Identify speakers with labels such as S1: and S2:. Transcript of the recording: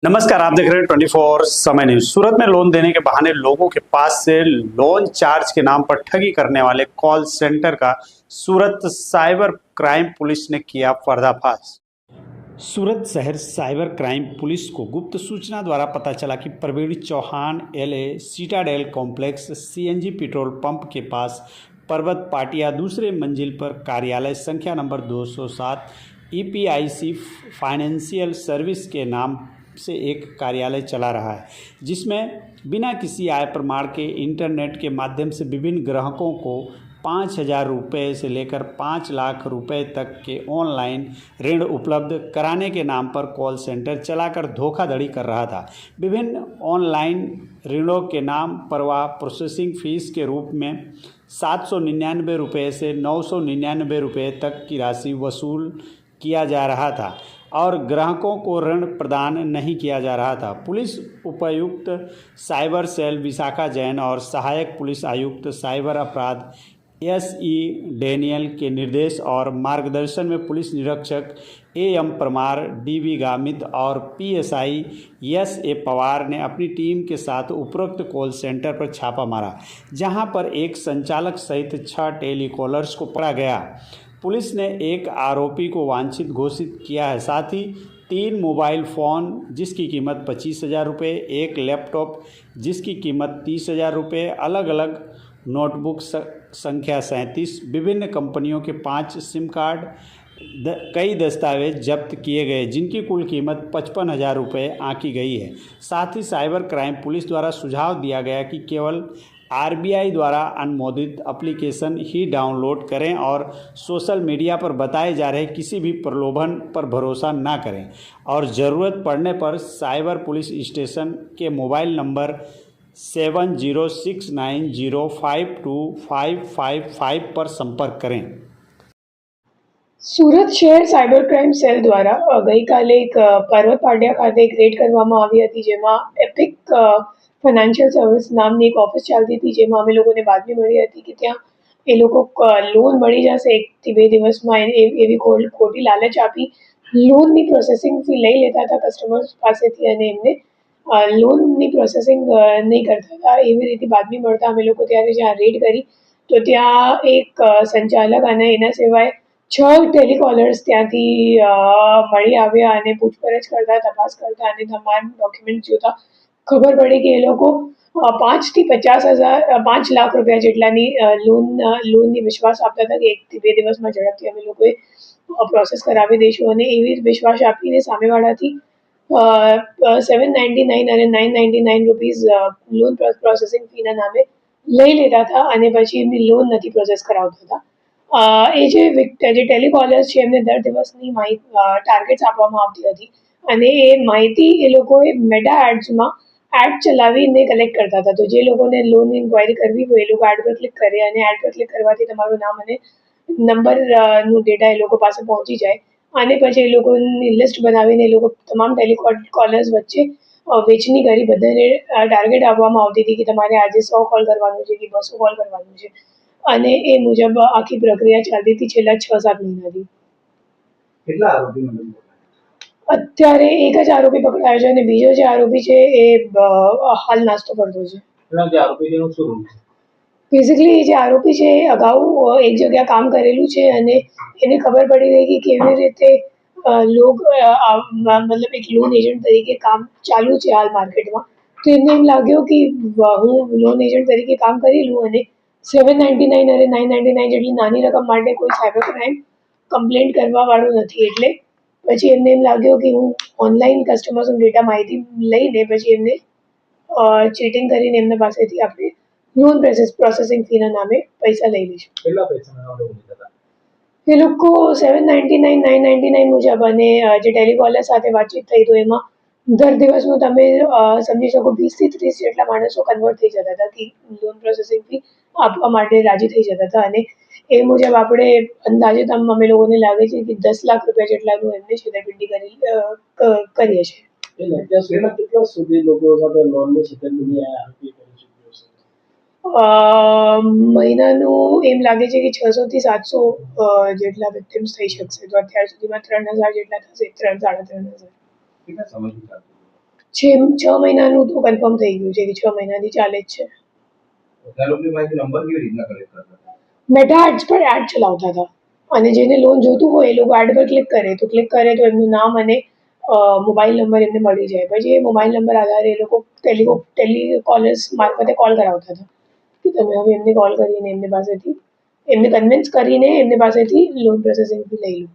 S1: नमस्कार, आप देख रहे हैं 24 समय न्यूज। सूरत में लोन देने के बहाने लोगों के पास से लोन चार्ज के नाम पर ठगी करने वाले कॉल सेंटर का सूरत साइबर क्राइम पुलिस ने किया पर्दाफाश। सूरत शहर साइबर क्राइम पुलिस को गुप्त सूचना द्वारा पता चला कि Praveen Chauhan LA citadel complex CNG petrol pump के पास पर्वत पाटिया दूसरे मंजिल पर कार्यालय संख्या नंबर 207 ईपीआईसी फाइनेंशियल सर्विस के नाम से एक कार्यालय चला रहा है, जिसमें बिना किसी आय प्रमाण के इंटरनेट के माध्यम से विभिन्न ग्राहकों को 5,000 रुपये से लेकर 5 लाख रुपए तक के ऑनलाइन ऋण उपलब्ध कराने के नाम पर कॉल सेंटर चलाकर धोखाधड़ी कर रहा था। विभिन्न ऑनलाइन ऋणों के नाम पर वह प्रोसेसिंग फीस के रूप में 799 रुपये से 999 रुपये तक की राशि वसूल किया जा रहा था और ग्राहकों को ऋण प्रदान नहीं किया जा रहा था। पुलिस उपायुक्त साइबर सेल विशाखा जैन और सहायक पुलिस आयुक्त साइबर अपराध एसई डेनियल के निर्देश और मार्गदर्शन में पुलिस निरीक्षक एएम परमार, डीबी गामित और पीएसआई एसए पवार ने अपनी टीम के साथ उपरोक्त कॉल सेंटर पर छापा मारा, जहां पर एक संचालक सहित 6 टेलीकॉलर्स को पकड़ा गया। पुलिस ने एक आरोपी को वांछित घोषित किया है, साथ ही 3 मोबाइल फ़ोन जिसकी कीमत 25,000 रुपये, एक लैपटॉप जिसकी कीमत 30,000 रुपये, अलग अलग नोटबुक संख्या 37, विभिन्न कंपनियों के 5 सिम कार्ड, कई दस्तावेज जब्त किए गए जिनकी कुल कीमत 55,000 रुपये आंकी गई है। साथ ही साइबर क्राइम पुलिस द्वारा सुझाव दिया गया कि केवल आरबीआई द्वारा अनुमोदित एप्लीकेशन ही डाउनलोड करें और सोशल मीडिया पर बताए जा रहे किसी भी प्रलोभन पर भरोसा ना करें और ज़रूरत पड़ने पर साइबर पुलिस स्टेशन के मोबाइल नंबर 7069052555 पर संपर्क करें।
S2: સુરત શહેર સાયબર ક્રાઇમ સેલ દ્વારા ગઈકાલે એક પર્વત પાટિયા ખાતે એક રેડ કરવામાં આવી હતી, જેમાં એપિક ફાઇનાન્શિયલ સર્વિસ નામની એક ઓફિસ ચાલતી હતી, જેમાં અમે લોકોને બાતમી મળી હતી કે ત્યાં એ લોકો લોન મળી જશે 1 થી 2 દિવસમાં એવી ખોટી લાલચ આપી લોનની પ્રોસેસિંગ ફી લઈ લેતા હતા કસ્ટમર્સ પાસેથી અને એમને લોનની પ્રોસેસિંગ નહીં કરતા હતા। એવી રીતે બાતમી મળતા અમે લોકો ત્યારે જ્યાં રેડ કરી તો ત્યાં એક સંચાલક અને એના સિવાય 6 ટેલિકોલર્સ ત્યાંથી મળી આવ્યા અને પૂછપરછ કરતા, તપાસ કરતા અને તમામ ડોક્યુમેન્ટ જોતા ખબર પડી કે એ લોકો 5 થી 5 લાખ રૂપિયા જેટલાની લોનની વિશ્વાસ આપતા હતા કે 1 થી 2 દિવસમાં ઝડપથી અમે લોકોએ પ્રોસેસ કરાવી દઈશું અને એવી વિશ્વાસ આપીને સામેવાળાથી 799 અને 999 રૂપીઝ લોન પ્રોસેસિંગ ફીના નામે લઈ લેતા હતા અને પછી એમની લોન નથી પ્રોસેસ કરાવતા હતા। એ જે ટેલિકોલર્સ છે એમને દર દિવસની ટાર્ગેટ્સ આપવામાં આવતી હતી અને એ માહિતી એ લોકોએ મેટા એડ્સમાં એડ ચલાવીને કલેક્ટ કરતા હતા। તો જે લોકોને લોનની ઇન્ક્વાયરી કરવી હોય એ લોકો એડ પર ક્લિક કરે અને એડ પર ક્લિક કરવાથી તમારું નામ અને નંબરનું ડેટા એ લોકો પાસે પહોંચી જાય અને પછી એ લોકોની લિસ્ટ બનાવીને એ લોકો તમામ ટેલિકોલર્સ વચ્ચે વેચણી કરી બધાને ટાર્ગેટ આપવામાં આવતી હતી કે તમારે આજે 100 કોલ કરવાનું છે કે 200 કોલ કરવાનું છે અને એ મુજબ આખી પ્રક્રિયા ચાલતી હતી છેલ્લા 6-7 મહિનાથી।
S3: કેટલા આરોપી મળી?
S2: અત્યારે એક જ આરોપી પકડાયો છે અને બીજો જે આરોપી છે એ હાલ નાસ્તો કરતો છે।
S3: જે આરોપી છે એનું શું રોલ છે?
S2: બેઝિકલી જે આરોપી છે એ અગાઉ એક જગ્યા કામ કરેલું છે અને એને ખબર પડી ગઈ કે કેવી રીતે मतलब एक लोन एजेंट तरीके काम चालू है हाल मार्केट में, तो एमने एम लाग्यो कि हूँ लोन एजेंट तरीके काम करी लूँ અને 799 અને 999 જેટલી નાની રકમ માટે કોઈ સાયબર ક્રાઇમ કમ્પ્લેન્ટ કરવા વાળું નથી, એટલે પછી એમને એમ લાગ્યો કે હું ઓનલાઈન કસ્ટમર્સનો ડેટા માહિતી લઈને પછી એમને ચીટિંગ કરીને એમના પાસેથી આપણે લોન પ્રોસેસિંગ ફીના નામે પૈસા લઈ લઈશું।
S3: કેટલા પૈસાના લોકો લીધા હતા?
S2: એ લોકો 799 999 મુજબ અને જે ટેલિકોલર સાથે વાતચીત થઈ તો એમાં દર દિવસનું તમે સમજી શકો 20 થી 30 જેટલા માણસો કન્વર્ટ થઈ જતા હતા કે લોન પ્રોસેસિંગ ફી આપવા માટે રાજી થઈ જતા હતા અને એ મુજબ આપણે અંદાજે અમે લોકોને લાગે છે કે 10 લાખ રૂપિયા જેટલાનું એમને છેતરપિંડી કરીએ છીએ।
S3: કેટલા સુધી લોકો સાથે લોનની છેતરપિંડી કરી ચૂક્યો છે?
S2: મહિનાનું એમ લાગે છે કે 600 થી 700 જેટલા વિક્ટિમ્સ થઈ શકશે, તો અત્યાર સુધીમાં 3,000 જેટલા થશે, 3,000 સાડા 3,000।
S3: કેટલા સમયથી ચાલતું?
S2: છ મહિનાનું તો કન્ફર્મ થઈ ગયું છે કે 6 મહિનાથી ચાલે જ છે.
S4: त्या लोकની પાસેથી નંબર કેવી રીતના કલેક્ટ કરતા હતા?
S2: મેટા એડ્સ પર એડ ચલાવતા હતા અને જેને લોન જોતું હોય એ લોકો એડ પર ક્લિક કરે તો એમનું નામ અને મોબાઈલ નંબર એમને મળી જાય. પછી એ મોબાઈલ નંબર આધારે એ લોકો ટેલિકોલર્સ મારફતે કોલ કરાવતા હતા કે તમે હવે એમને કોલ કરીને એમને કન્વિન્સ કરીને એમની પાસેથી લોન પ્રોસેસિંગથી લઈ લો.